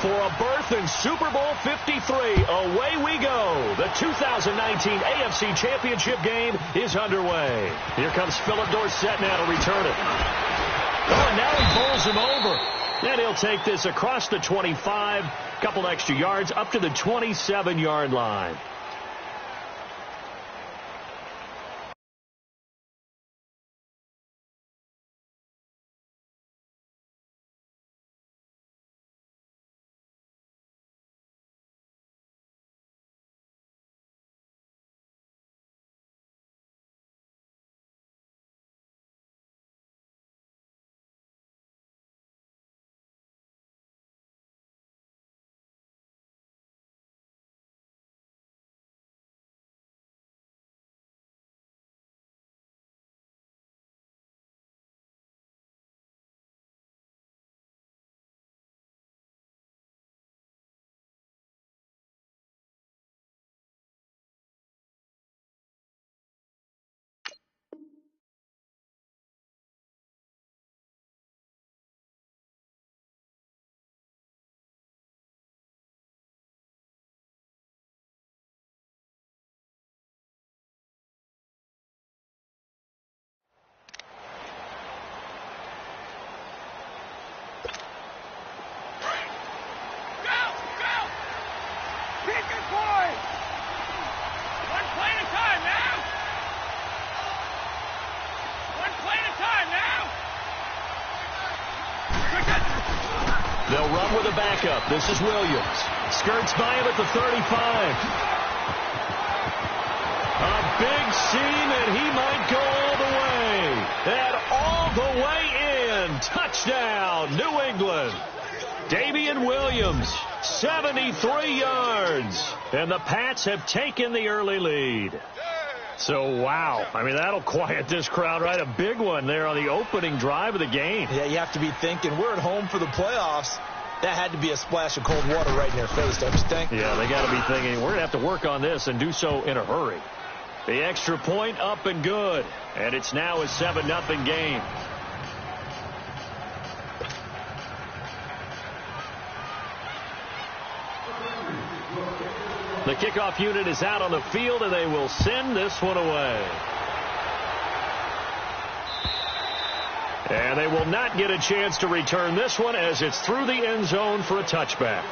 for a berth in Super Bowl 53. Away we go. The 2019 AFC Championship game is underway. Here comes Philip Dorsett now to return it. Oh, and now he bowls him over. And he'll take this across the 25, couple extra yards up to the 27-yard line. They'll run with a backup. This is Williams. Skirts by him at the 35. A big seam, and he might go all the way. And all the way in. Touchdown, New England. Damian Williams, 73 yards. And the Pats have taken the early lead. So, wow. I mean, that'll quiet this crowd, right? A big one there on the opening drive of the game. Yeah, you have to be thinking, we're at home for the playoffs. That had to be a splash of cold water right in their face, don't you think? Yeah, they got to be thinking, we're going to have to work on this and do so in a hurry. The extra point up and good. And it's now a 7-0 game. The kickoff unit is out on the field, and they will send this one away. And they will not get a chance to return this one as it's through the end zone for a touchback.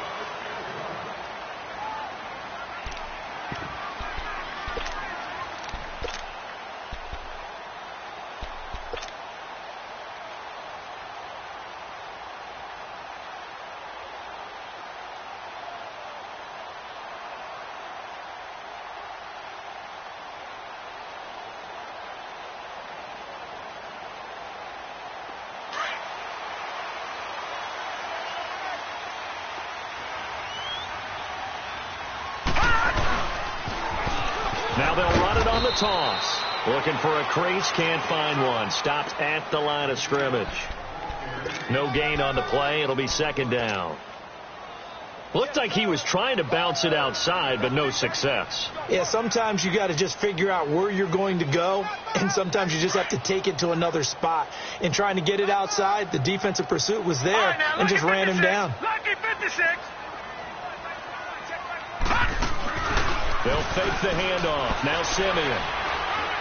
Now they'll run it on the toss. Looking for a crease, can't find one. Stopped at the line of scrimmage. No gain on the play. It'll be second down. Looked like he was trying to bounce it outside, but no success. Yeah, sometimes you got to just figure out where you're going to go, and sometimes you just have to take it to another spot. In trying to get it outside, the defensive pursuit was there and just ran him down. Lucky 56. They'll fake the handoff. Now Simeon.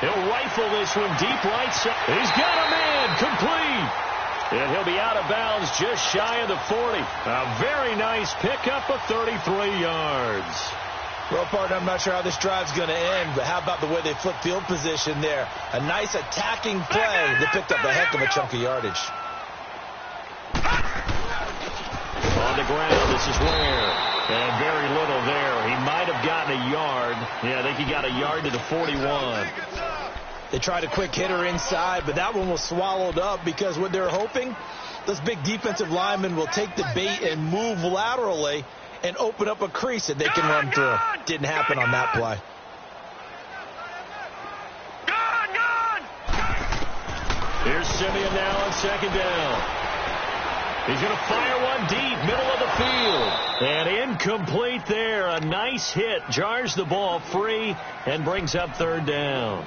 He'll rifle this one deep right side. He's got a man complete. And he'll be out of bounds just shy of the 40. A very nice pickup of 33 yards. Well, partner, I'm not sure how this drive's going to end, but how about the way they flip field position there? A nice attacking play that picked up a heck of a chunk of yardage. On the ground, this is Ware. And very little there. He might have gotten a yard. Yeah, I think he got a yard to the 41. They tried a quick hitter inside, but that one was swallowed up because what they're hoping, those big defensive linemen will take the bait and move laterally and open up a crease that they can run through. Didn't happen on that play. Here's Simeon now on second down. He's going to fire one deep, middle of the field. And incomplete there. A nice hit. Jars the ball free and brings up third down.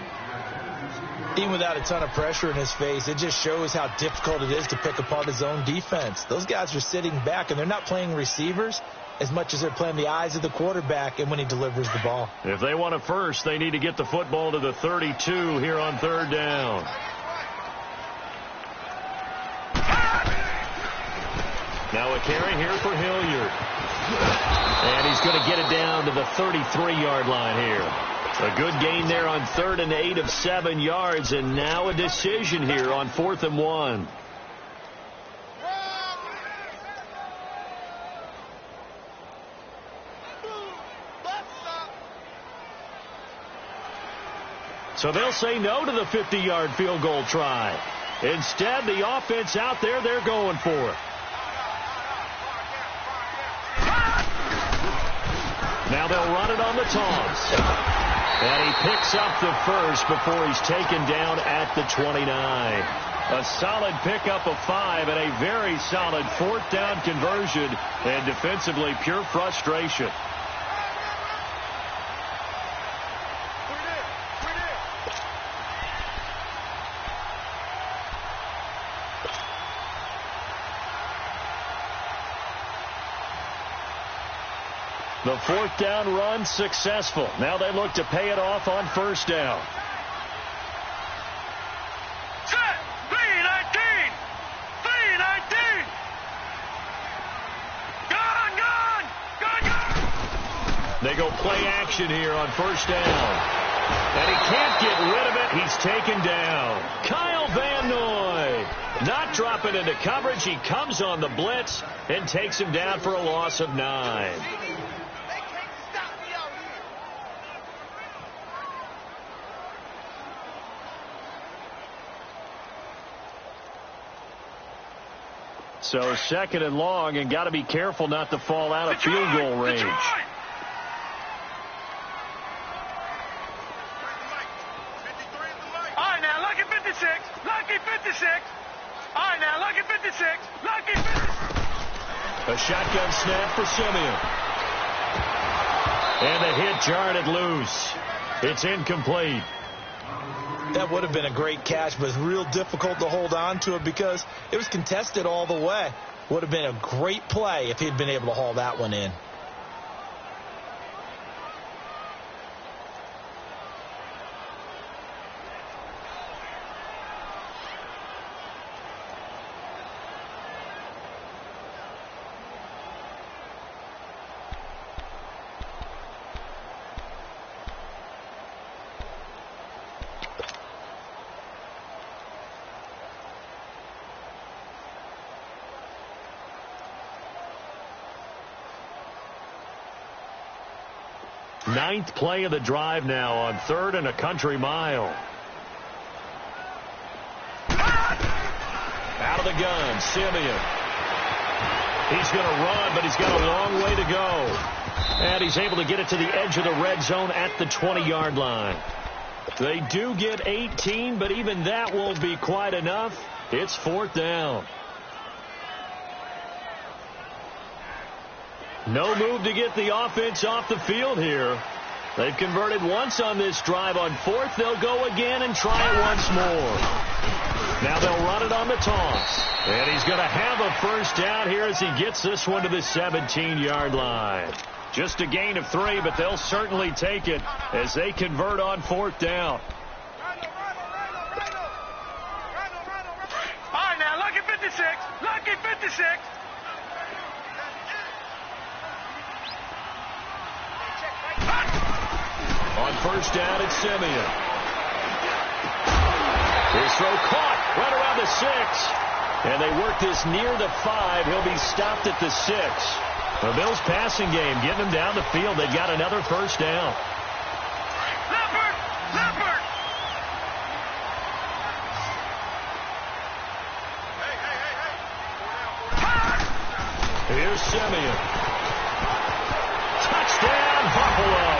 Even without a ton of pressure in his face, it just shows how difficult it is to pick apart his own defense. Those guys are sitting back, and they're not playing receivers as much as they're playing the eyes of the quarterback and when he delivers the ball. If they want it first, they need to get the football to the 32 here on third down. Now a carry here for Hilliard. And he's going to get it down to the 33-yard line here. A good gain there on 3rd and 8 of 7 yards, and now a decision here on 4th and 1. So they'll say no to the 50-yard field goal try. Instead, the offense out there, they're going for it. Now they'll run it on the toss. And he picks up the first before he's taken down at the 29. A solid pickup of 5 and a very solid 4th down conversion, and defensively pure frustration. The 4th down run successful. Now they look to pay it off on 1st down. Set! 3-19! 3-19! Gone! They go play action here on 1st down. And he can't get rid of it. He's taken down. Kyle Van Noy not dropping into coverage. He comes on the blitz and takes him down for a loss of 9. So 2nd and long, and got to be careful not to fall out of field goal range. All right, now, lucky 56. Lucky 56. All right, now, lucky 56. Lucky 56. A shotgun snap for Simeon. And the hit jarred it loose. It's incomplete. That would have been a great catch, but it's real difficult to hold on to it because it was contested all the way. Would have been a great play if he'd been able to haul that one in. Ninth play of the drive now on 3rd and a country mile. Out of the gun, Simeon. He's going to run, but he's got a long way to go. And he's able to get it to the edge of the red zone at the 20-yard line. They do get 18, but even that won't be quite enough. It's 4th down. No move to get the offense off the field here. They've converted once on this drive. On 4th, they'll go again and try it once more. Now they'll run it on the toss. And he's going to have a first down here as he gets this one to the 17-yard line. Just a gain of 3, but they'll certainly take it as they convert on 4th down. All right, now, lucky 56. Lucky 56. On 1st down, it's Simeon. His throw caught right around the 6. And they work this near the 5. He'll be stopped at the 6. The Bills' passing game getting them down the field. They've got another first down. Leopard! Leopard! Here's Simeon. Touchdown, Buffalo.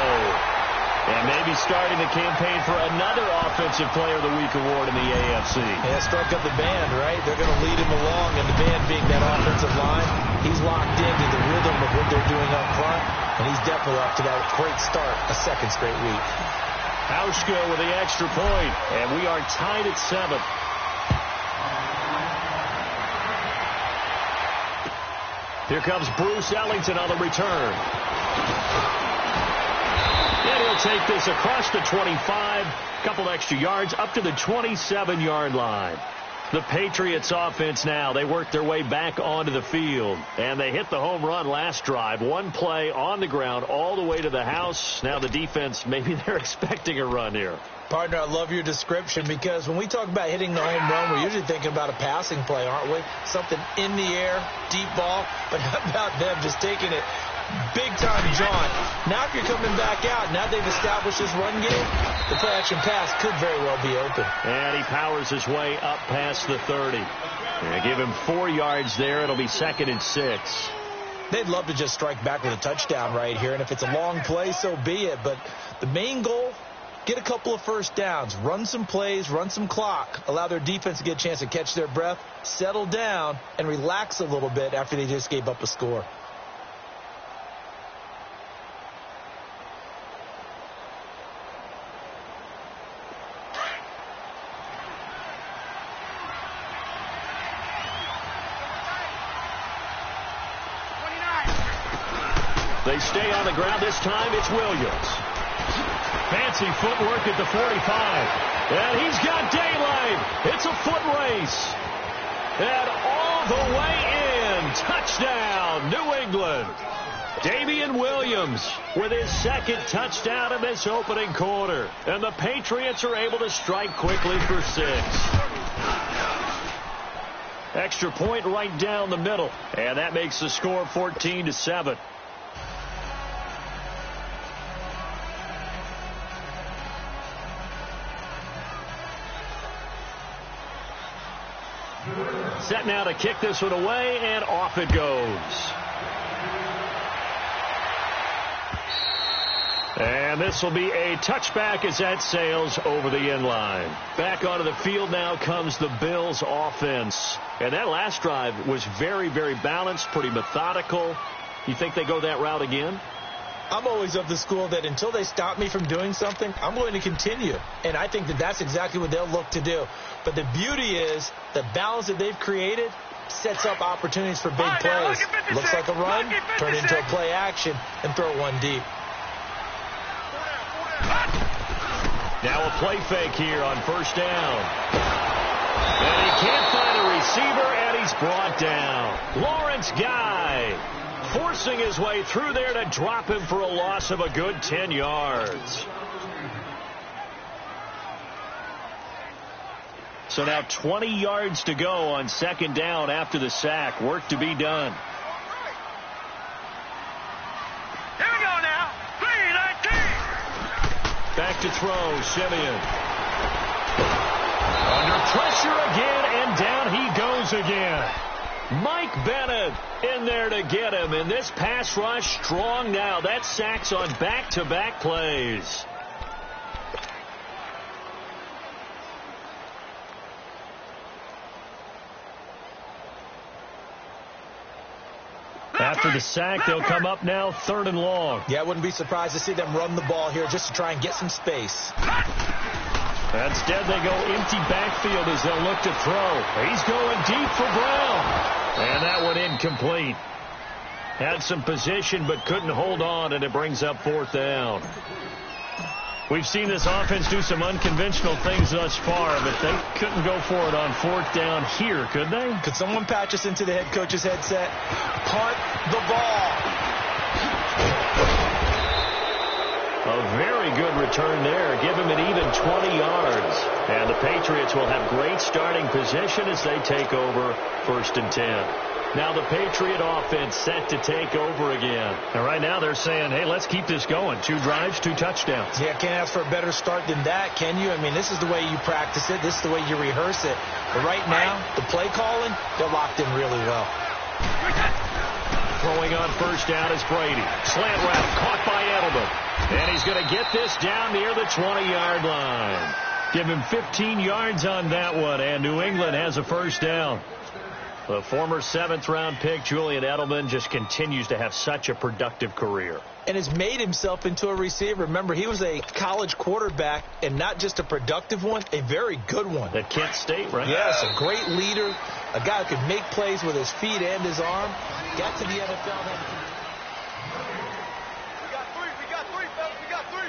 And maybe starting the campaign for another Offensive Player of the Week award in the AFC. Yeah, strike up the band, right? They're going to lead him along, and the band being that offensive line, he's locked into the rhythm of what they're doing up front, and he's definitely off to that great start, a second straight week. Hauschka with the extra point, and we are tied at 7. Here comes Bruce Ellington on the return. And he'll take this across the 25, couple extra yards, up to the 27-yard line. The Patriots offense now, they work their way back onto the field. And they hit the home run last drive. One play on the ground all the way to the house. Now the defense, maybe they're expecting a run here. Partner, I love your description because when we talk about hitting the home run, we're usually thinking about a passing play, aren't we? Something in the air, deep ball. But how about them just taking it big-time jaunt? Now if you're coming back out, now they've established this run game, the play-action pass could very well be open. And he powers his way up past the 30. And give him 4 yards there. It'll be 2nd and 6. They'd love to just strike back with a touchdown right here, and if it's a long play, so be it. But the main goal, get a couple of first downs, run some plays, run some clock, allow their defense to get a chance to catch their breath, settle down, and relax a little bit after they just gave up a score. They stay on the ground. This time it's Williams. Fancy footwork at the 45. And he's got daylight. It's a foot race. And all the way in. Touchdown, New England. Damian Williams with his 2nd touchdown in this opening quarter. And the Patriots are able to strike quickly for 6. Extra point right down the middle. And that makes the score 14-7. Set now to kick this one away, and off it goes. And this will be a touchback as that sails over the end line. Back onto the field now comes the Bills offense. And that last drive was very, very balanced, pretty methodical. You think they go that route again? I'm always of the school that until they stop me from doing something, I'm going to continue. And I think that that's exactly what they'll look to do. But the beauty is the balance that they've created sets up opportunities for big plays. Looks like a run, turn into a play action, and throw one deep. Now a play fake here on first down. And he can't find a receiver, and he's brought down. Lawrence Guy forcing his way through there to drop him for a loss of a good 10 yards. So now 20 yards to go on 2nd down after the sack. Work to be done. Here we go now. 3-19. Back to throw, Simeon. Under pressure again, and down he goes again. Mike Bennett in there to get him, and this pass rush strong now. That sacks on back-to-back plays. After the sack, they'll come up now 3rd and long. Yeah, I wouldn't be surprised to see them run the ball here just to try and get some space. Instead, they go empty backfield as they'll look to throw. He's going deep for Brown. And that one incomplete. Had some position but couldn't hold on, and it brings up 4th down. We've seen this offense do some unconventional things thus far, but they couldn't go for it on 4th down here, could they? Could someone patch us into the head coach's headset? Punt the ball. A very good return there. Give him an even 20 yards. And the Patriots will have great starting position as they take over 1st and 10. Now the Patriot offense set to take over again. And right now they're saying, hey, let's keep this going. 2 drives, 2 touchdowns. Yeah, can't ask for a better start than that, can you? I mean, this is the way you practice it. This is the way you rehearse it. But right now, the play calling, they're locked in really well. Throwing on first down is Brady. Slant route caught by Edelman. And he's going to get this down near the 20-yard line. Give him 15 yards on that one, and New England has a first down. The former 7th-round pick, Julian Edelman, just continues to have such a productive career. And has made himself into a receiver. Remember, he was a college quarterback, and not just a productive one, a very good one. At Kent State, right? Yes, a great leader, a guy who could make plays with his feet and his arm. Got to the NFL. We got three, fellas. We got three.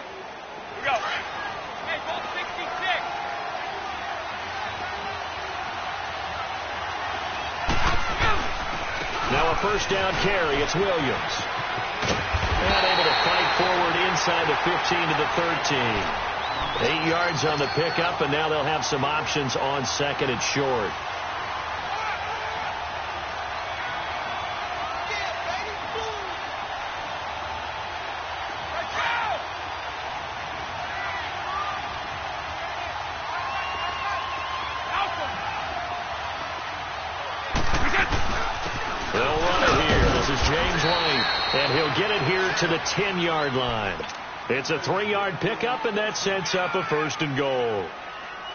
We go. Hey, ball 66. Now a first down carry. It's Williams. And able to fight forward inside the 15 to the 13. 8 yards on the pickup, and now they'll have some options on 2nd and short. And he'll get it here to the 10-yard line. It's a 3-yard pickup, and that sets up a 1st and goal.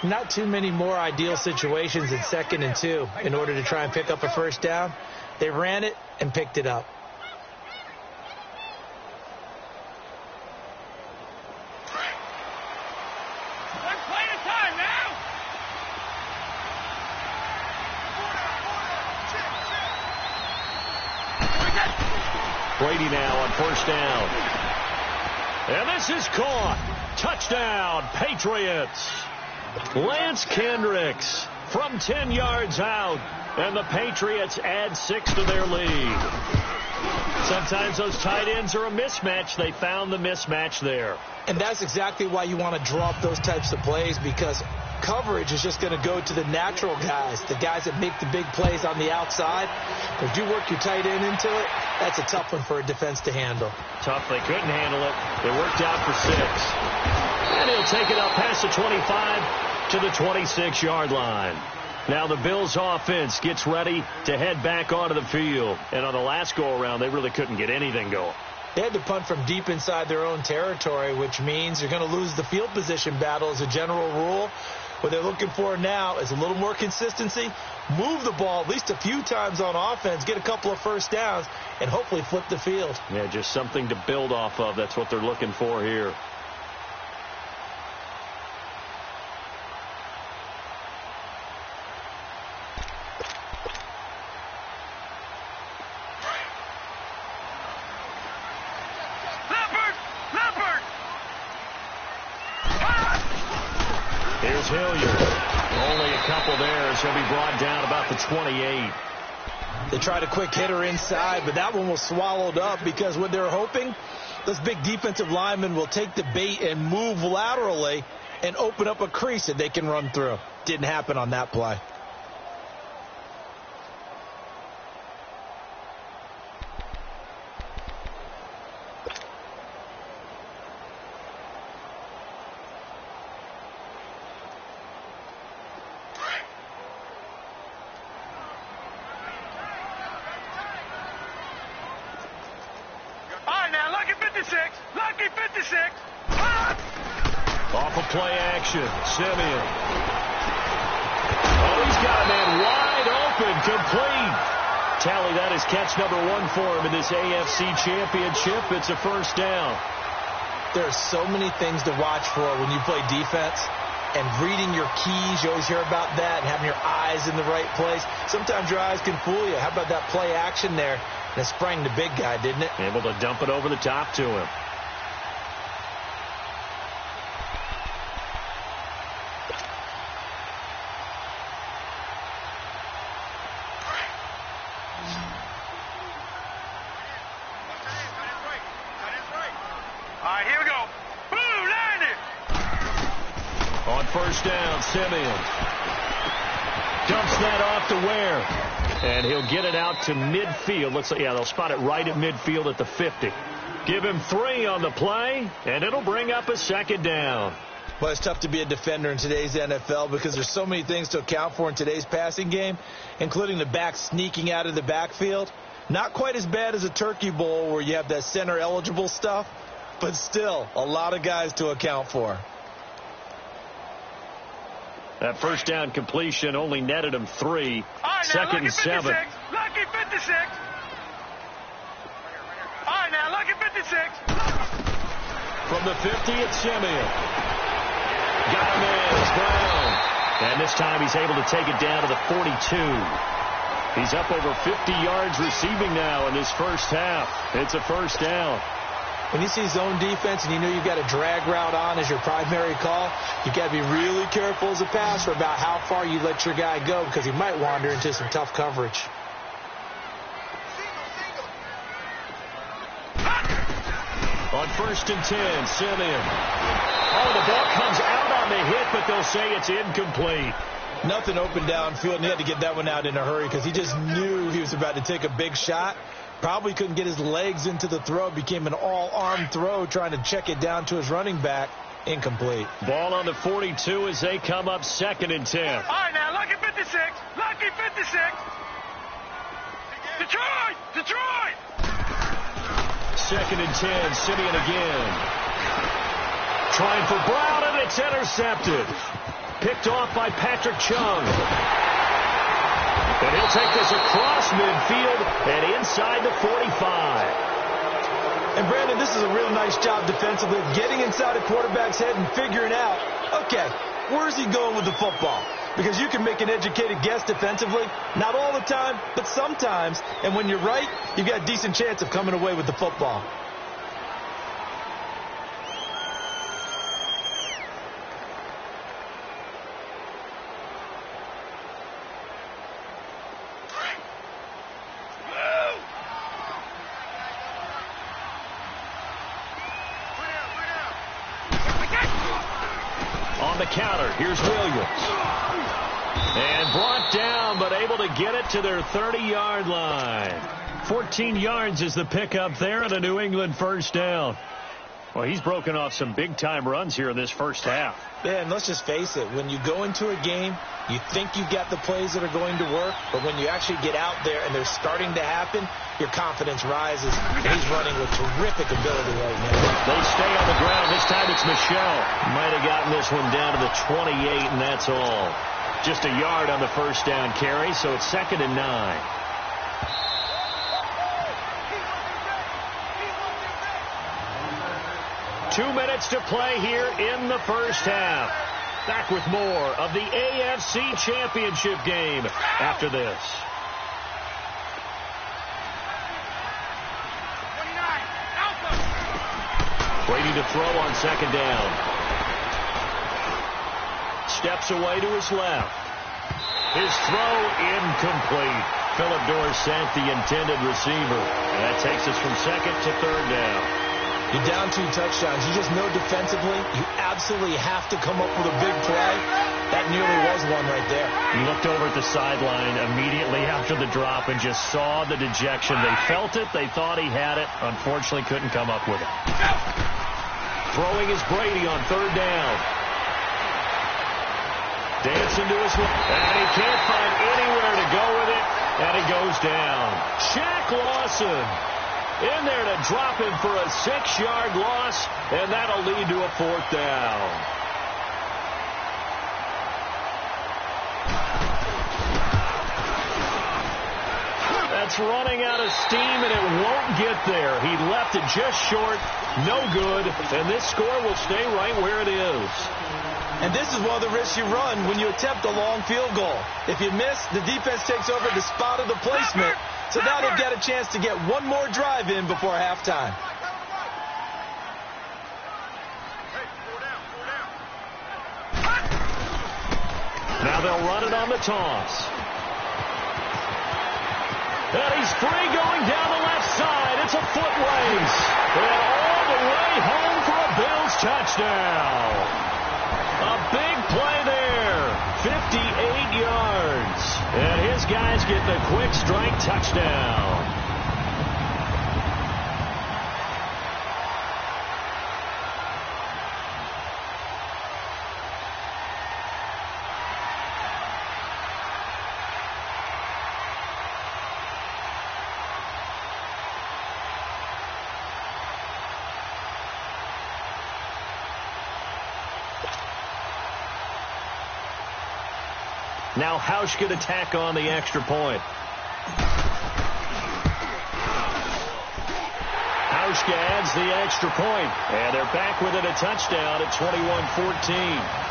Not too many more ideal situations in 2nd and 2 in order to try and pick up a first down. They ran it and picked it up. One play at a time now. Brady now on 1st down. And this is caught. Touchdown, Patriots. Lance Kendricks from 10 yards out. And the Patriots add 6 to their lead. Sometimes those tight ends are a mismatch. They found the mismatch there. And that's exactly why you want to draw up those types of plays, because coverage is just going to go to the natural guys, the guys that make the big plays on the outside. If you work your tight end into it, that's a tough one for a defense to handle. Tough. They couldn't handle it. It worked out for 6. And he'll take it up past the 25 to the 26-yard line. Now the Bills offense gets ready to head back onto the field. And on the last go-around, they really couldn't get anything going. They had to punt from deep inside their own territory, which means you're going to lose the field position battle as a general rule. What they're looking for now is a little more consistency, move the ball at least a few times on offense, get a couple of first downs, and hopefully flip the field. Yeah, just something to build off of. That's what they're looking for here. Here's Hilliard. Only a couple there, so he'll be brought down about the 28. They tried a quick hitter inside, but that one was swallowed up because what they're hoping, those big defensive linemen will take the bait and move laterally and open up a crease that they can run through. Didn't happen on that play. Lucky 56. Off of play action. Simeon. Oh, he's got a man wide open. Complete. Tally, that is catch number 1 for him in this AFC Championship. It's a first down. There are so many things to watch for when you play defense. And reading your keys, you always hear about that, and having your eyes in the right place. Sometimes your eyes can fool you. How about that play action there? And it sprang the big guy, didn't it? Able to dump it over the top to him. All right, here we go. Boom, landed. On first down, Simeon dumps that off to Ware. And he'll get it out to midfield. Looks like, yeah, they'll spot it right at midfield at the 50. Give him 3 on the play, and it'll bring up a second down. Well, it's tough to be a defender in today's NFL because there's so many things to account for in today's passing game, including the back sneaking out of the backfield. Not quite as bad as a Turkey Bowl where you have that center-eligible stuff, but still a lot of guys to account for. That first down completion only netted him 3. Right, Second and 7. Lucky 56. All right, now, lucky 56. From the 50, it's Simeon. Got him in. It's Brown. And this time he's able to take it down to the 42. He's up over 50 yards receiving now in this first half. It's a first down. When you see zone defense and you know you've got a drag route on as your primary call, you've got to be really careful as a passer about how far you let your guy go because he might wander into some tough coverage. On 1st and 10, Simeon. Oh, the ball comes out on the hit, but they'll say it's incomplete. Nothing open downfield, and he had to get that one out in a hurry because he just knew he was about to take a big shot. Probably couldn't get his legs into the throw. It became an all-arm throw trying to check it down to his running back. Incomplete. Ball on the 42 as they come up 2nd and 10. All right, now, lucky 56. Lucky 56. Detroit! Detroit! 2nd and 10, Simeon again. Trying for Brown, and it's intercepted. Picked off by Patrick Chung. And he'll take this across midfield and inside the 45. And, Brandon, this is a real nice job defensively of getting inside a quarterback's head and figuring out, okay, where's he going with the football? Because you can make an educated guess defensively, not all the time, but sometimes. And when you're right, you've got a decent chance of coming away with the football. The counter. Here's Williams. And brought down, but able to get it to their 30-yard line. 14 yards is the pickup there and a New England first down. Well, he's broken off some big-time runs here in this first half. Yeah, and let's just face it. When you go into a game, you think you've got the plays that are going to work, but when you actually get out there and they're starting to happen, your confidence rises. And he's running with terrific ability right now. They stay on the ground. This time it's Michel. Might have gotten this one down to the 28, and that's all. Just a yard on the first down carry, so it's 2nd and 9. Two minutes to play here in the first half. Back with more of the AFC Championship game after this. Waiting to throw on 2nd down. Steps away to his left. His throw incomplete. Philip Dorsett, the intended receiver. And that takes us from 2nd to 3rd down. You're down 2 touchdowns. You just know defensively you absolutely have to come up with a big play. That nearly was one right there. He looked over at the sideline immediately after the drop and just saw the dejection. They felt it. They thought he had it. Unfortunately, couldn't come up with it. Throwing is Brady on 3rd down. Dancing to his left. And he can't find anywhere to go with it. And he goes down. Shaq Lawson in there to drop him for a 6-yard loss, and that'll lead to a 4th down. That's running out of steam, and it won't get there. He left it just short, no good, and this score will stay right where it is. And this is one of the risks you run when you attempt a long field goal. If you miss, the defense takes over the spot of the placement. So now they've got a chance to get one more drive in before halftime. Now they'll run it on the toss. And he's free going down the left side. It's a foot race. And all the way home for a Bills touchdown. A big play there. 58 yards. And his guys get the quick strike touchdown. Now Hauschka to tack on the extra point. Hauschka adds the extra point, and they're back within a touchdown at 21-14.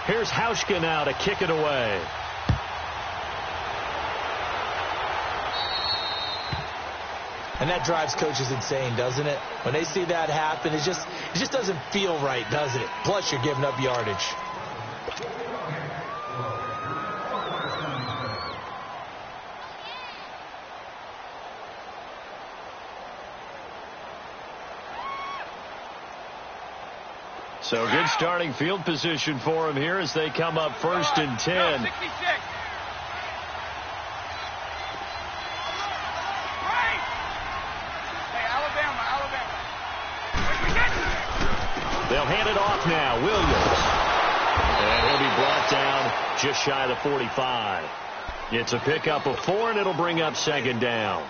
Here's Hauschka now to kick it away. And that drives coaches insane, doesn't it? When they see that happen, it just doesn't feel right, does it? Plus, you're giving up yardage. So good starting field position for him here as they come up 1st and 10. 66. They'll hand it off now. Williams. And he'll be brought down just shy of the 45. It's a pickup of 4, and it'll bring up 2nd down.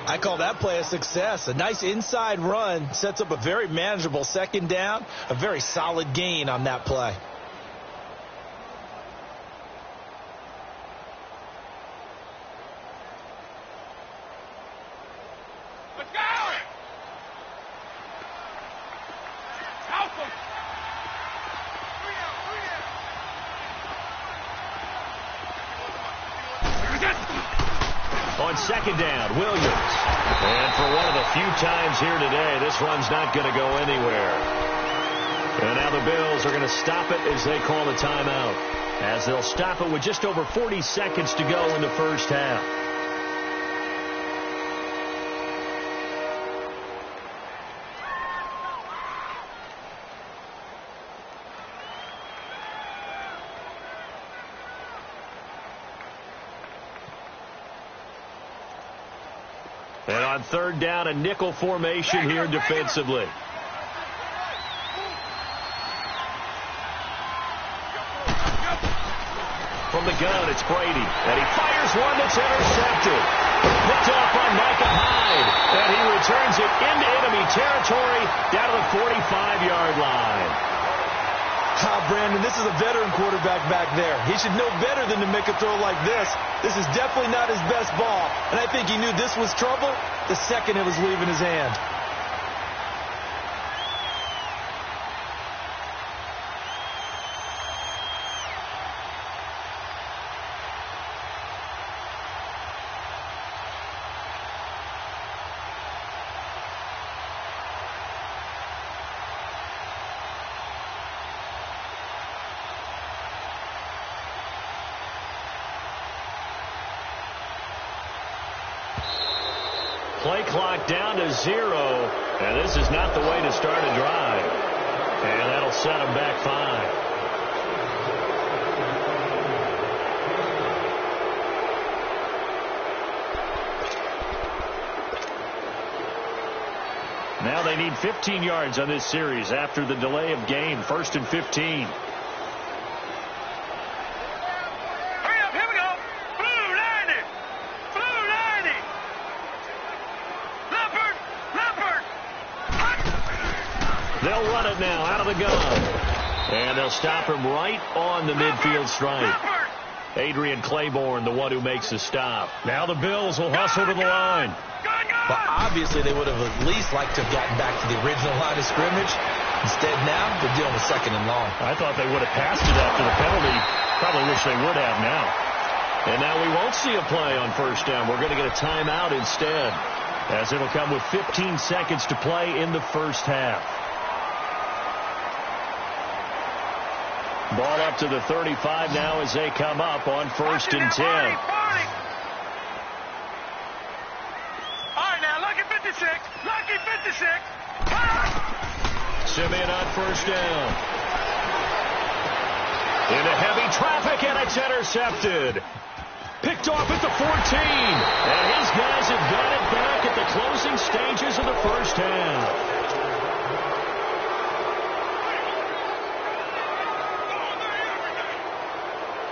I call that play a success. A nice inside run sets up a very manageable 2nd down. A very solid gain on that play. Let's go! Help him! On 2nd down, Williams. And for one of the few times here today, this run's not going to go anywhere. And now the Bills are going to stop it as they call a timeout, as they'll stop it with just over 40 seconds to go in the first half. And on 3rd down, a nickel formation here defensively. From the gun, it's Brady. And he fires one that's intercepted. Picked off by Micah Hyde. And he returns it into enemy territory down to the 45-yard line. Brandon, this is a veteran quarterback back there. He should know better than to make a throw like this. This is definitely not his best ball. And I think he knew this was trouble the second it was leaving his hand. Play clock down to 0, and this is not the way to start a drive. And that'll set them back 5. Now they need 15 yards on this series after the delay of game. 1st and 15. They'll run it now out of the gun. And they'll stop him right on the midfield stripe. Adrian Claiborne, the one who makes the stop. Now the Bills will hustle to the line. Well, obviously they would have at least liked to have gotten back to the original line of scrimmage. Instead now, they're dealing with 2nd and long. I thought they would have passed it after the penalty. Probably wish they would have now. And now we won't see a play on 1st down. We're going to get a timeout instead, as it'll come with 15 seconds to play in the first half. Ball up to the 35 now as they come up on 1st and 10. All right, now, lucky 56. Lucky 56. Simeon on 1st down. Into heavy traffic, and it's intercepted. Picked off at the 14. And his guys have got it back at the closing stages of the 1st half.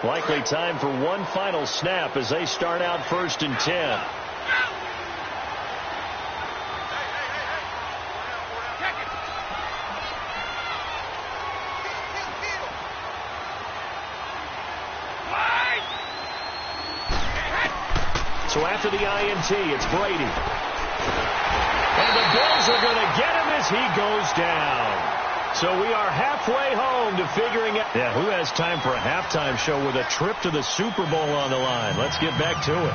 Likely time for one final snap as they start out 1st and 10. So after the INT, it's Brady. And the Bills are going to get him as he goes down. So we are halfway home to figuring out. Yeah, who has time for a halftime show with a trip to the Super Bowl on the line? Let's get back to it.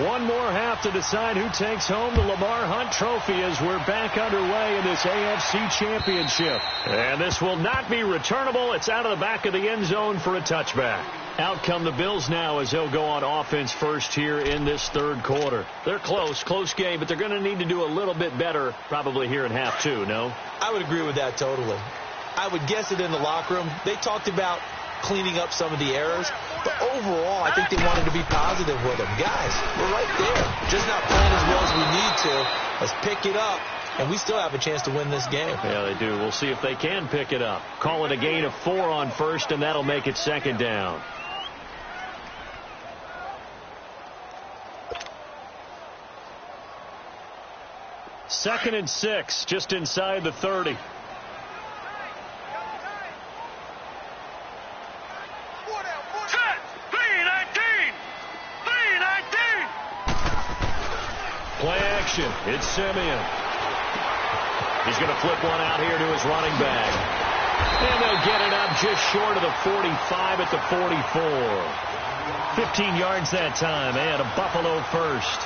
One more half to decide who takes home the Lamar Hunt Trophy as we're back underway in this AFC Championship. And this will not be returnable. It's out of the back of the end zone for a touchback. Out come the Bills now as they'll go on offense first here in this 3rd quarter. They're close game, but they're going to need to do a little bit better probably here in half 2, no? I would agree with that totally. I would guess it in the locker room. They talked about cleaning up some of the errors, but overall I think they wanted to be positive with them. Guys, we're right there. Just not playing as well as we need to. Let's pick it up, and we still have a chance to win this game. Yeah, they do. We'll see if they can pick it up. Call it a gain of 4 on 1st, and that'll make it 2nd down. Second and 6, just inside the 30. Play action. It's Simeon. He's going to flip one out here to his running back. And they'll get it up just short of the 45 at the 44. 15 yards that time, and a Buffalo first.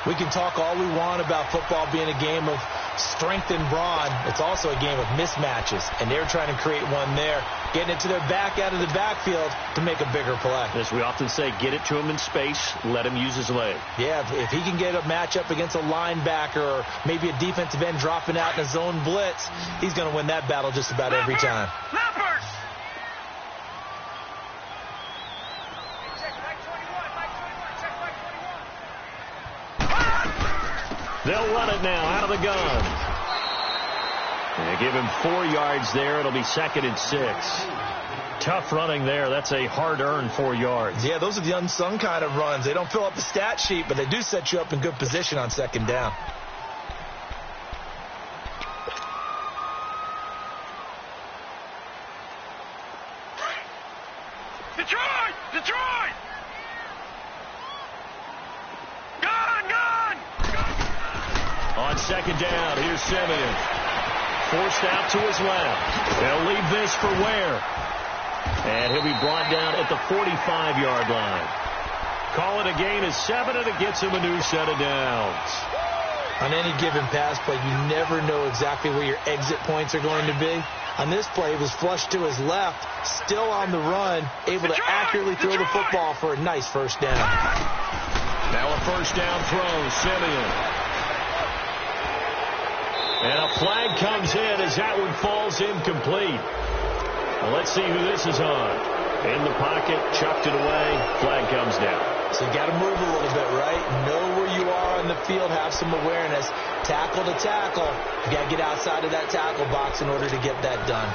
We can talk all we want about football being a game of strength and brawn. It's also a game of mismatches, and they're trying to create one there, getting it to their back out of the backfield to make a bigger play. As we often say, get it to him in space, let him use his leg. Yeah, if he can get a matchup against a linebacker or maybe a defensive end dropping out in a zone blitz, he's going to win that battle just about every time. They'll run it now out of the gun. They give him 4 yards there. It'll be 2nd and 6. Tough running there. That's a hard-earned 4 yards. Yeah, those are the unsung kind of runs. They don't fill up the stat sheet, but they do set you up in good position on 2nd down. Detroit! Detroit! On 2nd down, here's Simeon. Forced out to his left. They'll leave this for Ware. And he'll be brought down at the 45-yard line. Call it a gain of 7, and it gets him a new set of downs. On any given pass play, you never know exactly where your exit points are going to be. On this play, it was flushed to his left, still on the run, able to accurately throw the football for a nice 1st down. Now a 1st down throw, Simeon. And a flag comes in as that one falls incomplete. Well, let's see who this is on. In the pocket, chucked it away, flag comes down. So you got to move a little bit, right? Know where you are on the field, have some awareness. Tackle to tackle. You got to get outside of that tackle box in order to get that done.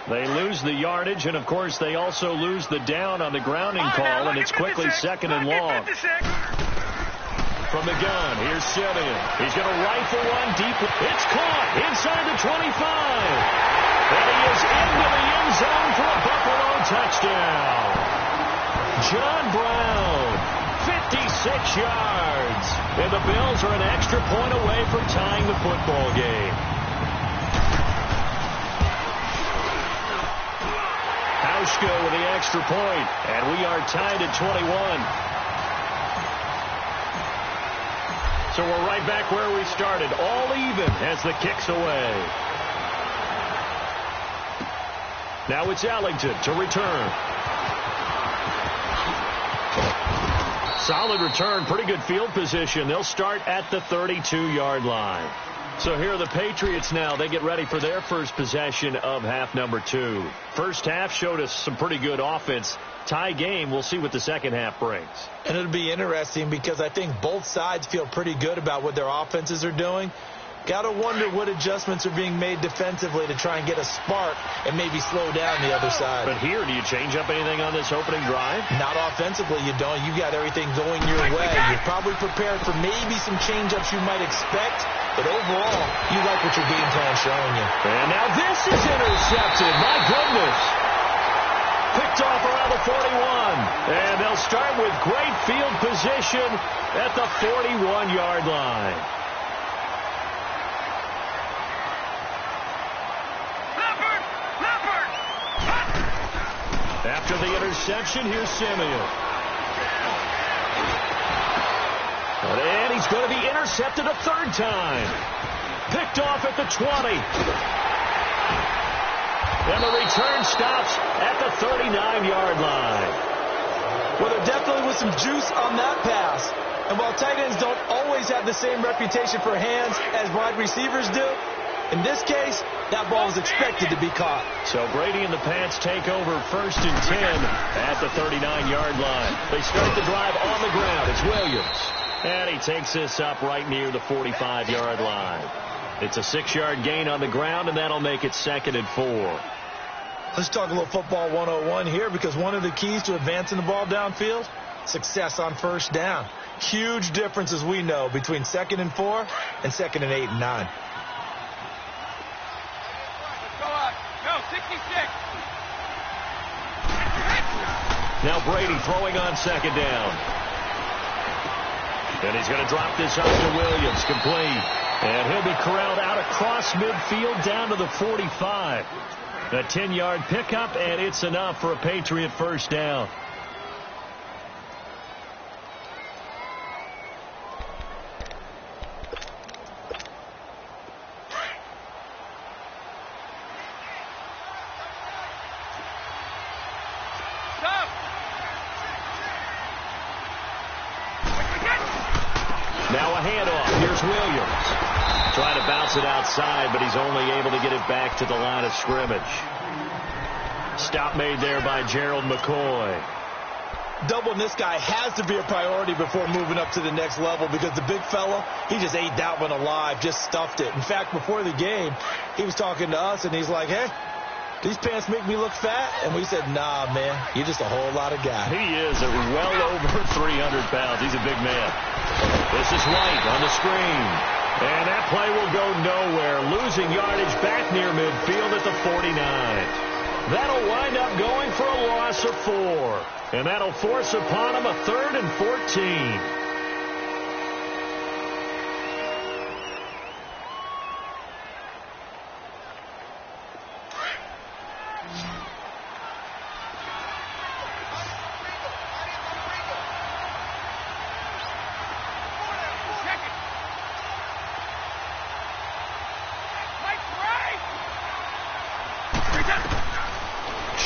They lose the yardage, and, of course, they also lose the down on the grounding call, and it's quickly 2nd and long. from the gun. Here's Simeon. He's going to rifle one deep. It's caught inside the 25. And he is into the end zone for a Buffalo touchdown. John Brown, 56 yards. And the Bills are an extra point away from tying the football game. Hauschka with the extra point, and we are tied at 21. So we're right back where we started, all even as the kick's away. Now it's Ellington to return. Solid return, pretty good field position. They'll start at the 32-yard line. So here are the Patriots now. They get ready for their first possession of half number 2. First half showed us some pretty good offense. Tie game, we'll see what the second half brings. And it'll be interesting because I think both sides feel pretty good about what their offenses are doing. Got to wonder what adjustments are being made defensively to try and get a spark and maybe slow down the other side. But here, do you change up anything on this opening drive? Not offensively, you don't. You got everything going your way. You're probably prepared for maybe some change-ups you might expect, but overall, you like what your game plan's showing you. And now this is intercepted. My goodness. Picked off around the 41. And they'll start with great field position at the 41-yard line. After the interception, here's Simeon. And he's going to be intercepted a third time. Picked off at the 20. And the return stops at the 39-yard line. Well, there definitely was some juice on that pass. And while tight ends don't always have the same reputation for hands as wide receivers do, in this case, that ball was expected to be caught. So Brady and the Pats take over 1st and 10 at the 39-yard line. They start the drive on the ground. It's Williams. And he takes this up right near the 45-yard line. It's a 6-yard gain on the ground, and that'll make it 2nd and 4. Let's talk a little football 101 here, because one of the keys to advancing the ball downfield, success on first down. Huge difference, as we know, between 2nd and 4 and 2nd and 8 and 9. Now Brady throwing on 2nd down. And he's going to drop this off to Williams, complete. And he'll be corralled out across midfield down to the 45. A 10-yard pickup, and it's enough for a Patriot first down. Now a handoff. Here's Williams. Trying to bounce it outside, but he's only able to get it back to the line of scrimmage. Stop made there by Gerald McCoy. Doubling this guy has to be a priority before moving up to the next level, because the big fella, he just ate that one alive, just stuffed it. In fact, before the game, he was talking to us, and he's like, hey, these pants make me look fat? And we said, nah, man, you're just a whole lot of guy. He is well over 300 pounds. He's a big man. This is White on the screen. And that play will go nowhere. Losing yardage back near midfield at the 49. That'll wind up going for a loss of 4. And that'll force upon him a 3rd and 14.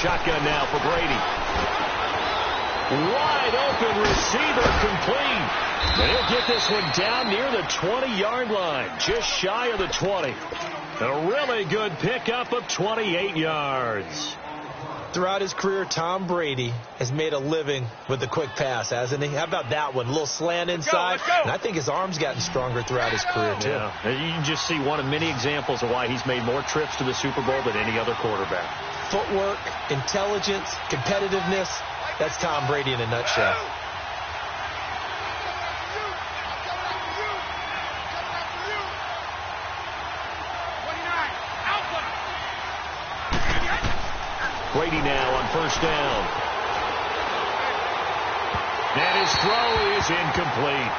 Shotgun now for Brady. Wide open receiver, complete. And he'll get this one down near the 20-yard line, just shy of the 20. A really good pickup of 28 yards. Throughout his career, Tom Brady has made a living with the quick pass, hasn't he? How about that one? A little slant inside. Let's go. And I think his arm's gotten stronger throughout his career, too. Yeah. And you can just see one of many examples of why he's made more trips to the Super Bowl than any other quarterback. Footwork, intelligence, competitiveness. That's Tom Brady in a nutshell. Brady now on first down. And his throw is incomplete.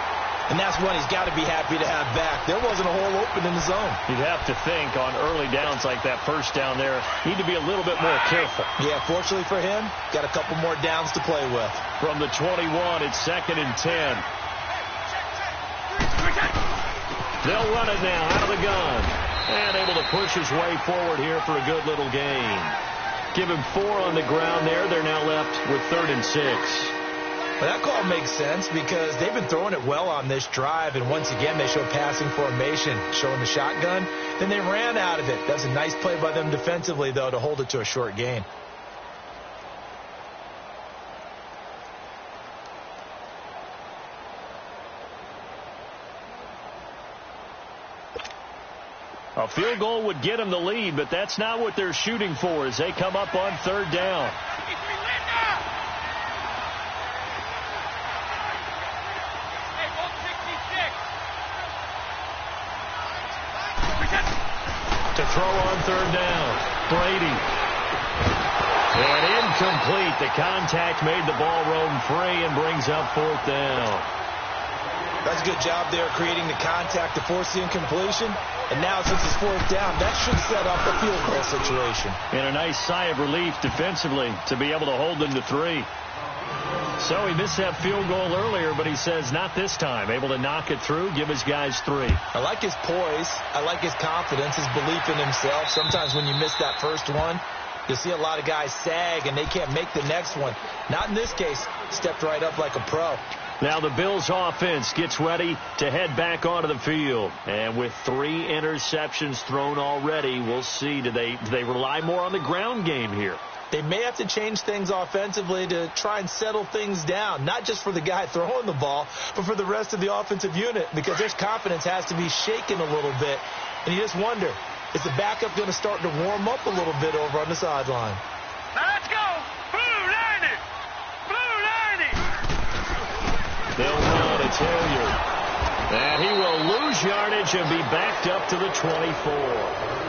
And that's one he's got to be happy to have back. There wasn't a hole open in the zone. You'd have to think on early downs like that first down there, need to be a little bit more careful. Yeah, fortunately for him, got a couple more downs to play with. From the 21, it's 2nd and 10. They'll run it now out of the gun. And able to push his way forward here for a good little gain. Give him 4 on the ground there. They're now left with 3rd and 6. Well, that call makes sense because they've been throwing it well on this drive, and once again they show passing formation, showing the shotgun. Then they ran out of it. That's a nice play by them defensively, though, to hold it to a short gain. A field goal would get them the lead, but that's not what they're shooting for as they come up on 3rd down. To throw on 3rd down, Brady. And incomplete. The contact made the ball roam free and brings up 4th down. That's a good job there creating the contact to force the incompletion. And now since it's 4th down, that should set up a field goal situation. And a nice sigh of relief defensively to be able to hold them to 3. So he missed that field goal earlier, but he says not this time. Able to knock it through, give his guys 3. I like his poise. I like his confidence, his belief in himself. Sometimes when you miss that first one, you'll see a lot of guys sag and they can't make the next one. Not in this case. Stepped right up like a pro. Now the Bills offense gets ready to head back onto the field. And with 3 interceptions thrown already, we'll see. Do they rely more on the ground game here? They may have to change things offensively to try and settle things down, not just for the guy throwing the ball, but for the rest of the offensive unit, because their confidence has to be shaken a little bit. And you just wonder, is the backup going to start to warm up a little bit over on the sideline? Now let's go! Blue 90! Blue 90! They'll run. It's Hilliard. And he will lose yardage and be backed up to the 24.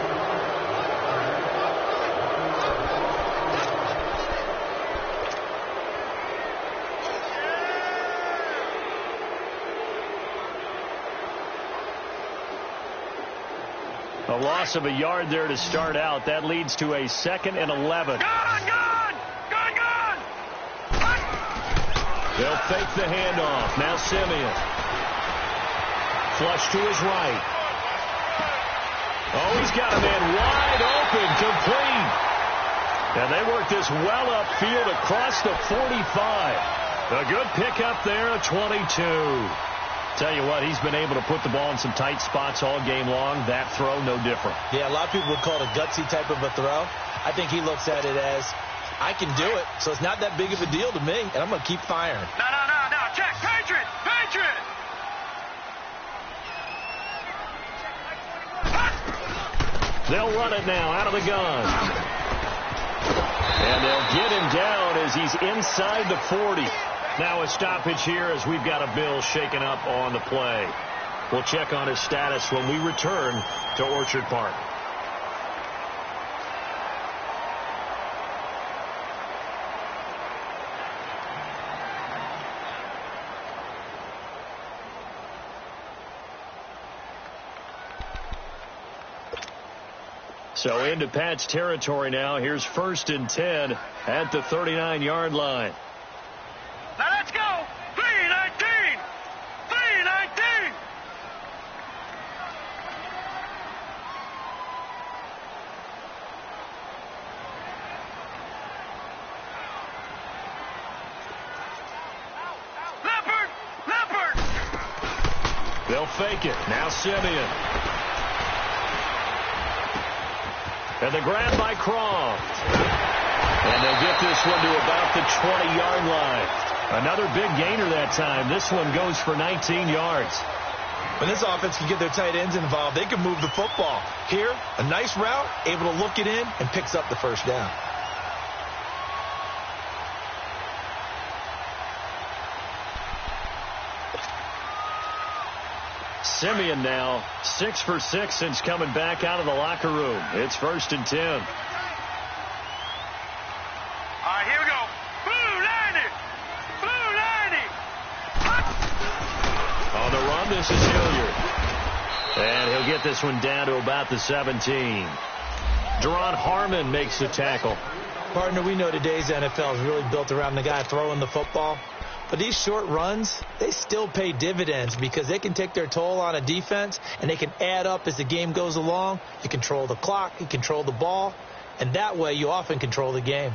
A loss of a yard there to start out. That leads to a 2nd and 11. Gone! They'll fake the handoff. Now Simeon. Flush to his right. Oh, he's got a man wide open, complete. And they work this well upfield across the 45. A good pickup there, a 22. Tell you what, he's been able to put the ball in some tight spots all game long. That throw, no different. Yeah, a lot of people would call it a gutsy type of a throw. I think he looks at it as, I can do it, so it's not that big of a deal to me, and I'm going to keep firing. No. Check. Patriot! They'll run it now out of the gun. And they'll get him down as he's inside the 40. Now a stoppage here as we've got a Bill shaken up on the play. We'll check on his status when we return to Orchard Park. So into Pat's territory now. Here's 1st and 10 at the 39-yard line. Now let's go! 3-19! 3-19! Leopard! They'll fake it. Now Simeon. And the grab by Croft. And they'll get this one to about the 20-yard line. Another big gainer that time. This one goes for 19 yards. When this offense can get their tight ends involved, they can move the football. Here, a nice route, able to look it in, and picks up the first down. Simeon now 6 for 6 since coming back out of the locker room. It's 1st and 10. And he'll get this one down to about the 17. Deron Harmon makes the tackle. Partner, we know today's NFL is really built around the guy throwing the football. But these short runs, they still pay dividends because they can take their toll on a defense, and they can add up as the game goes along. You control the clock, you control the ball, and that way you often control the game.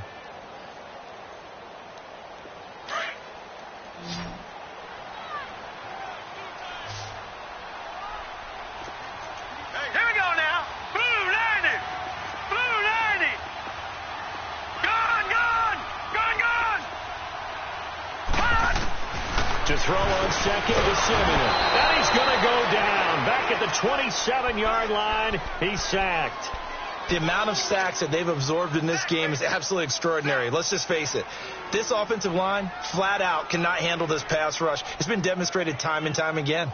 Here we go now. Blue 90. Blue 90. Gone. To throw on second to Simeon. And he's going to go down. Back at the 27-yard line, he's sacked. The amount of sacks that they've absorbed in this game is absolutely extraordinary. Let's just face it. This offensive line, flat out, cannot handle this pass rush. It's been demonstrated time and time again.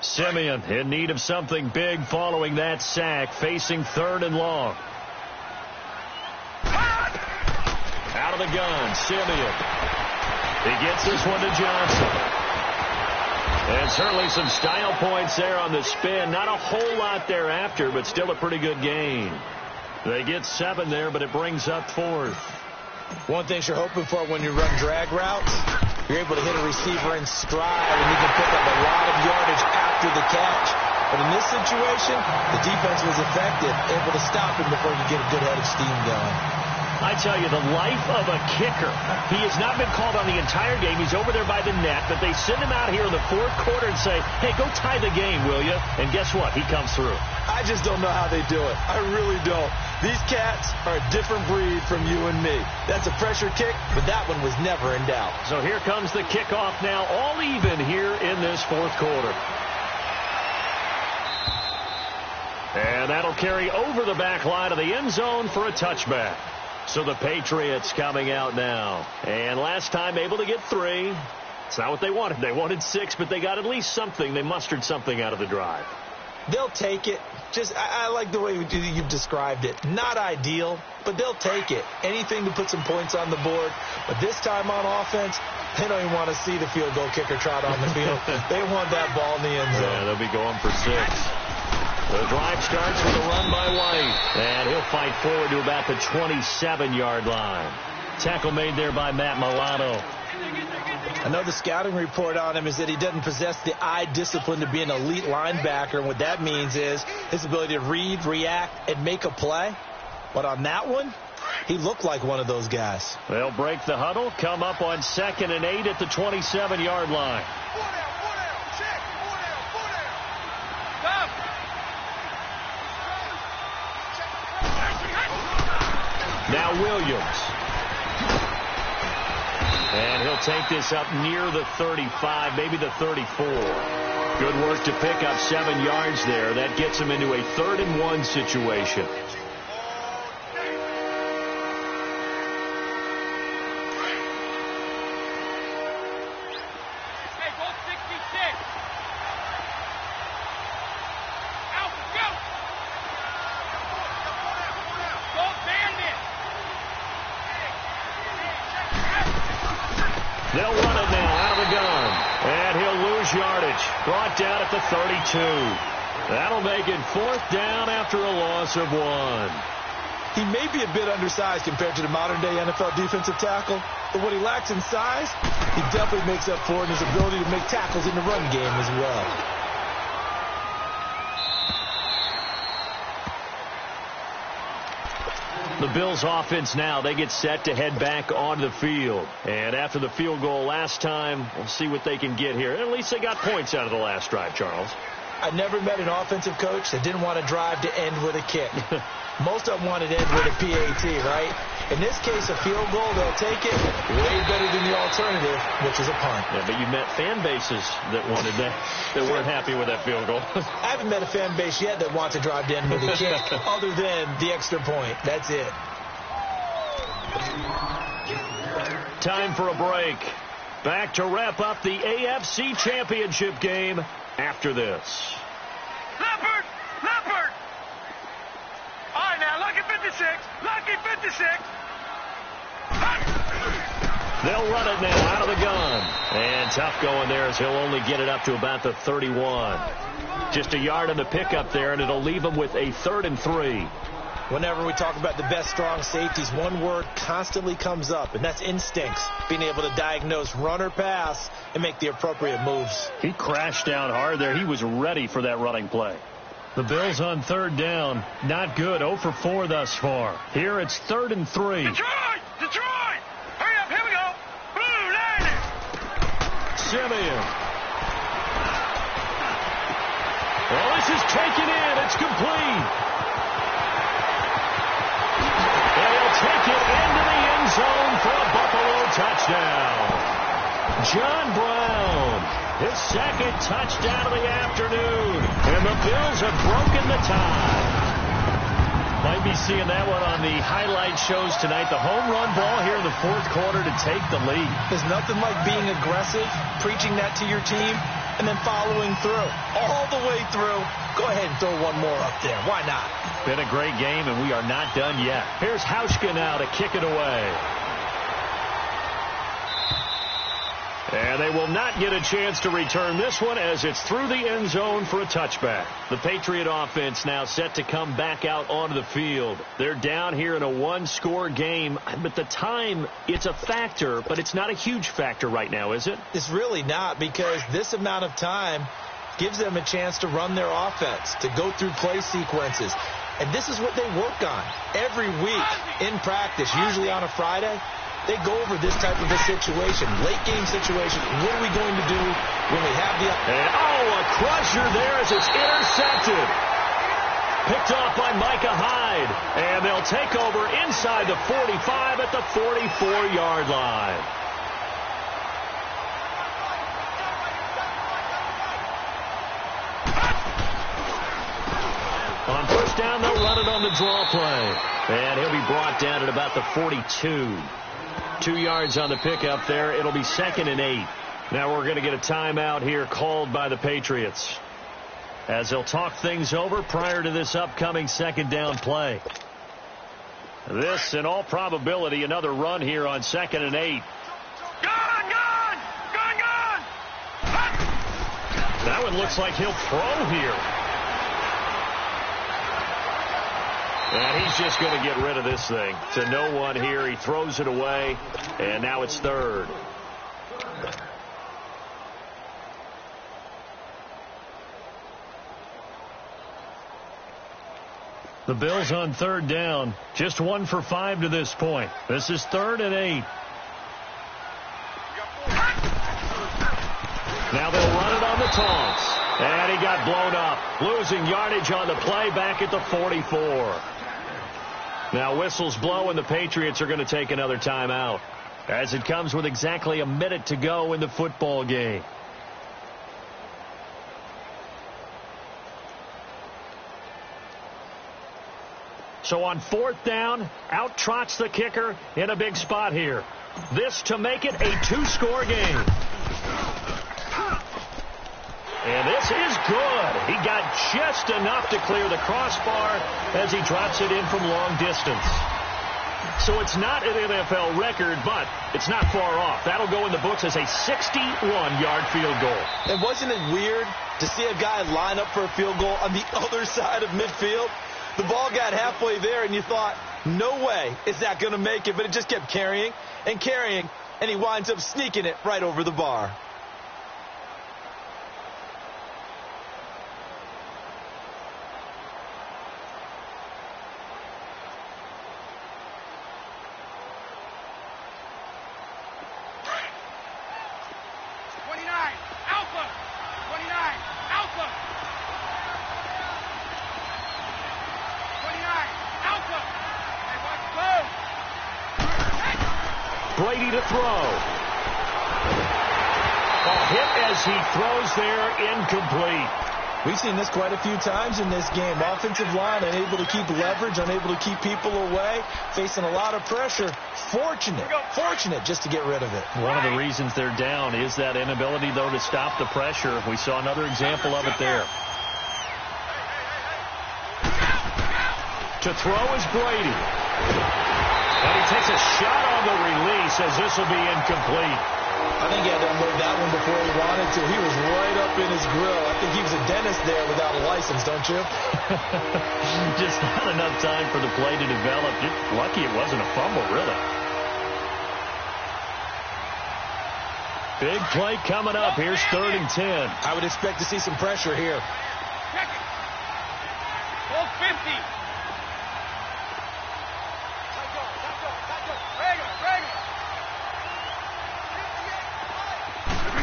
Simeon in need of something big following that sack, facing 3rd and long. Out of the gun, Simeon. He gets this one to Johnson. And certainly some style points there on the spin. Not a whole lot thereafter, but still a pretty good gain. They get 7 there, but it brings up 4th. One thing you're hoping for when you run drag routes, you're able to hit a receiver in stride, and you can pick up a lot of yardage after the catch. But in this situation, the defense was effective, able to stop him before you get a good head of steam going. I tell you, the life of a kicker. He has not been called on the entire game. He's over there by the net, but they send him out here in the 4th quarter and say, hey, go tie the game, will you? And guess what? He comes through. I just don't know how they do it. I really don't. These cats are a different breed from you and me. That's a pressure kick, but that one was never in doubt. So here comes the kickoff now, all even here in this 4th quarter. And that'll carry over the back line of the end zone for a touchback. So the Patriots coming out now. And last time able to get 3. It's not what they wanted. They wanted 6, but they got at least something. They mustered something out of the drive. They'll take it. I like the way you've described it. Not ideal, but they'll take it. Anything to put some points on the board. But this time on offense, they don't even want to see the field goal kicker trot on the field. They want that ball in the end zone. Yeah, they'll be going for 6. The drive starts with a run by White. And he'll fight forward to about the 27-yard line. Tackle made there by Matt Milano. I know the scouting report on him is that he doesn't possess the eye discipline to be an elite linebacker. And what that means is his ability to read, react, and make a play. But on that one, he looked like one of those guys. They'll break the huddle, come up on 2nd and 8 at the 27-yard line. Now Williams. And he'll take this up near the 35, maybe the 34. Good work to pick up 7 yards there. That gets him into a 3rd and 1 situation. They'll run it now out of the gun. And he'll lose yardage. Brought down at the 32. That'll make it 4th down after a loss of 1. He may be a bit undersized compared to the modern-day NFL defensive tackle, but what he lacks in size, he definitely makes up for in his ability to make tackles in the run game as well. The Bills offense now, they get set to head back onto the field. And after the field goal last time, we'll see what they can get here. At least they got points out of the last drive, Charles. I never met an offensive coach that didn't want to drive to end with a kick. Most of them wanted to end with a PAT, right? In this case, a field goal, they'll take it way better than the alternative, which is a punt. Yeah, but you met fan bases that wanted that weren't happy with that field goal. I haven't met a fan base yet that wants to drive to end with a kick other than the extra point. That's it. Time for a break. Back to wrap up the AFC Championship game after this. Leopard! Leopard! All right, now, lucky 56. Lucky 56. They'll run it now out of the gun. And tough going there as he'll only get it up to about the 31. Just a yard on the pickup there, and it'll leave him with a 3rd and 3. Whenever we talk about the best strong safeties, one word constantly comes up, and that's instincts. Being able to diagnose run or pass and make the appropriate moves. He crashed down hard there. He was ready for that running play. The Bills on 3rd down. Not good. 0 for 4 thus far. Here it's 3rd and 3. Detroit! Detroit! Hurry up, here we go! Blue, line it! Simeon. Well, this is taken in. It's complete. And he'll take it into the end zone for a Buffalo touchdown. John Brown, his 2nd touchdown of the afternoon. And the Bills have broken the tie. Might be seeing that one on the highlight shows tonight. The home run ball here in the 4th quarter to take the lead. There's nothing like being aggressive, preaching that to your team, and then following through. All the way through. Go ahead and throw one more up there. Why not? Been a great game, and we are not done yet. Here's Hauschka now to kick it away. And they will not get a chance to return this one as it's through the end zone for a touchback. The Patriot offense now set to come back out onto the field. They're down here in a 1-score game. But the time, it's a factor, but it's not a huge factor right now, is it? It's really not, because this amount of time gives them a chance to run their offense, to go through play sequences. And this is what they work on every week in practice, usually on a Friday. They go over this type of a situation, late-game situation. What are we going to do when we have the... And, a crusher there as it's intercepted. Picked off by Micah Hyde. And they'll take over inside the 45 at the 44-yard line. On 1st down, they'll run it on the draw play. And he'll be brought down at about the 42. 2 yards on the pickup there. It'll be 2nd and 8. Now we're going to get a timeout here called by the Patriots, as they'll talk things over prior to this upcoming 2nd down play. This, in all probability, another run here on 2nd and 8. Gone! That one looks like he'll throw here. And he's just going to get rid of this thing. To no one here. He throws it away. And now it's 3rd. The Bills on 3rd down. Just 1 for 5 to this point. This is 3rd and 8. Now they'll run it on the taunts. And he got blown up. Losing yardage on the play back at the 44. Now whistles blow, and the Patriots are going to take another timeout, as it comes with exactly a minute to go in the football game. So on 4th down, out trots the kicker in a big spot here. This to make it a 2-score game. And this is good. He got just enough to clear the crossbar as he drops it in from long distance. So it's not an NFL record, but it's not far off. That'll go in the books as a 61-yard field goal. And wasn't it weird to see a guy line up for a field goal on the other side of midfield? The ball got halfway there, and you thought, no way is that going to make it. But it just kept carrying and carrying, and he winds up sneaking it right over the bar. Brady to throw. A hit as he throws there, incomplete. We've seen this quite a few times in this game. Offensive line unable to keep leverage, unable to keep people away, facing a lot of pressure. Fortunate just to get rid of it. One of the reasons they're down is that inability, though, to stop the pressure. We saw another example of it there. To throw is Brady. And he takes a shot on the release as this will be incomplete. I think he had to unload that one before he wanted to. He was right up in his grill. I think he was a dentist there without a license, don't you? Just not enough time for the play to develop. Just lucky it wasn't a fumble, really. Big play coming up. Here's 3rd and 10. I would expect to see some pressure here. Check it. Hold 50.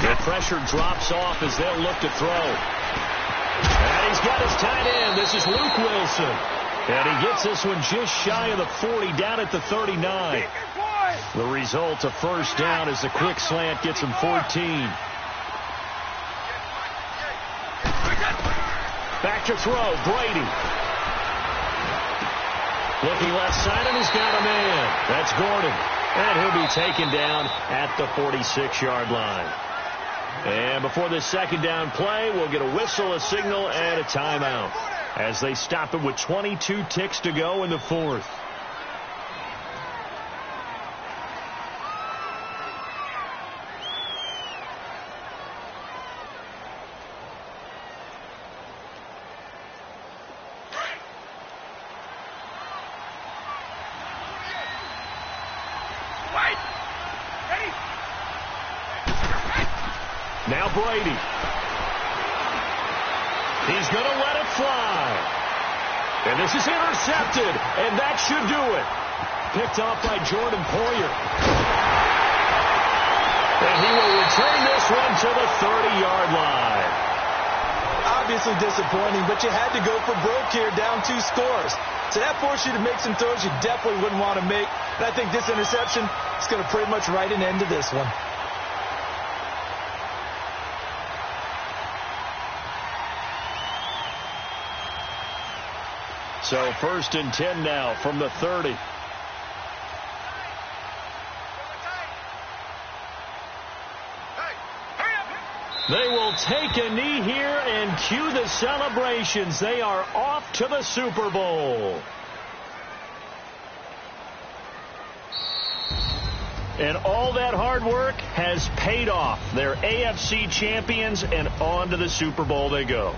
The pressure drops off as they'll look to throw. And he's got his tight end. This is Luke Wilson. And he gets this one just shy of the 40, down at the 39. The result, a first down as the quick slant gets him 14. Back to throw, Brady. Looking left side, and he's got a man. That's Gordon. And he'll be taken down at the 46-yard line. And before this second down play, we'll get a whistle, a signal, and a timeout as they stop it with 22 ticks to go in the 4th. Now Brady. He's going to let it fly. And this is intercepted, and that should do it. Picked off by Jordan Poyer. And he will return this one to the 30-yard line. Obviously disappointing, but you had to go for broke here, down 2 scores. So that forced you to make some throws you definitely wouldn't want to make. And I think this interception is going to pretty much write an end to this one. So 1st and 10 now from the 30. They will take a knee here and cue the celebrations. They are off to the Super Bowl. And all that hard work has paid off. They're AFC champions, and on to the Super Bowl they go.